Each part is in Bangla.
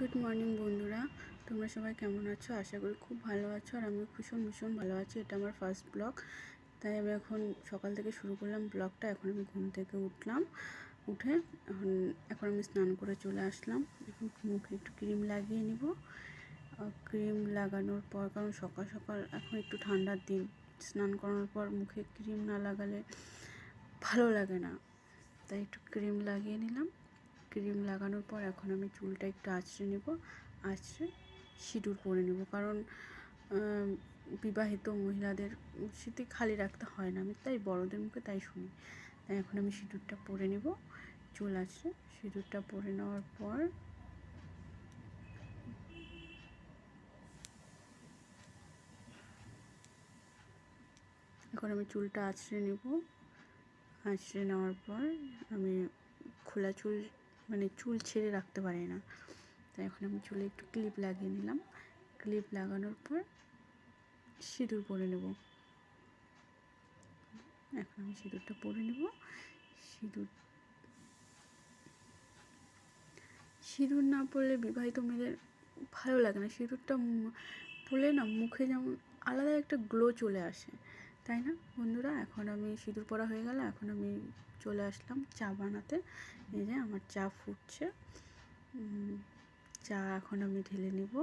গুড মর্নিং বন্ধুরা, তোমরা সবাই কেমন আছো? আশা করি খুব ভালো আছো। আর আমি ভীষণ ভালো আছি। এটা আমার ফার্স্ট ব্লগ, তাই আমি এখন সকাল থেকে শুরু করলাম ব্লগটা। এখন আমি ঘুম থেকে উঠলাম, উঠে এখন আমি স্নান করে চলে আসলাম। এখন মুখে একটু ক্রিম লাগিয়ে নিব। ক্রিম লাগানোর পর, কারণ সকাল সকাল এখন একটু ঠান্ডার দিন, স্নান করানোর পর মুখে ক্রিম না লাগালে ভালো লাগে না, তাই একটু ক্রিম লাগিয়ে নিলাম। ক্রিম লাগানোর পর এখন আমি চুলটা একটু আঁচড়ে নেব, আঁচড়ে সিঁদুর পরে নেব। কারণ বিবাহিত মহিলাদের সিঁথি খালি রাখতে হয় না, আমি তাই বড়দের মুখে তাই শুনি। তাই এখন আমি সিঁদুরটা পরে নেব। চুল আঁচড়ে সিঁদুরটা পরে নেওয়ার পর এখন আমি চুলটা আঁচড়ে নেব। আঁচড়ে নেওয়ার পর আমি খোলা চুল, মানে চুল ছেড়ে রাখতে পারি না, তাই এখন আমি চুলে একটু ক্লিপ লাগিয়ে নিলাম। ক্লিপ লাগানোর পর সিঁদুর পরে নেব। এখন আমি সিঁদুরটা পরে নেব। সিঁদুর না পরলে বিবাহিত মেয়েদের ভালো লাগে না। সিঁদুরটা পরলে না মুখে যেমন আলাদা একটা গ্লো চলে আসে, তাই না বন্ধুরা? এখন আমি সিঁদুর পরা হয়ে গেল, এখন আমি চলে আসলাম চা বানাতে। এই যে আমার চা ফুটছে, চা এখন আমি ঢেলে নিব।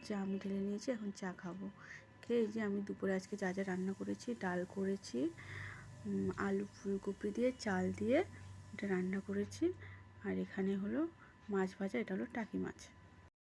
চা আমি ঢেলে নিয়েছি, এখন চা খাবো। এই যে আমি দুপুরে আজকে যা যা রান্না করেছি, ডাল করেছি, আলু ফুলকপি দিয়ে চাল দিয়ে এটা রান্না করেছি। আর এখানে হলো মাছ ভাজা, এটা হলো টাকি মাছ।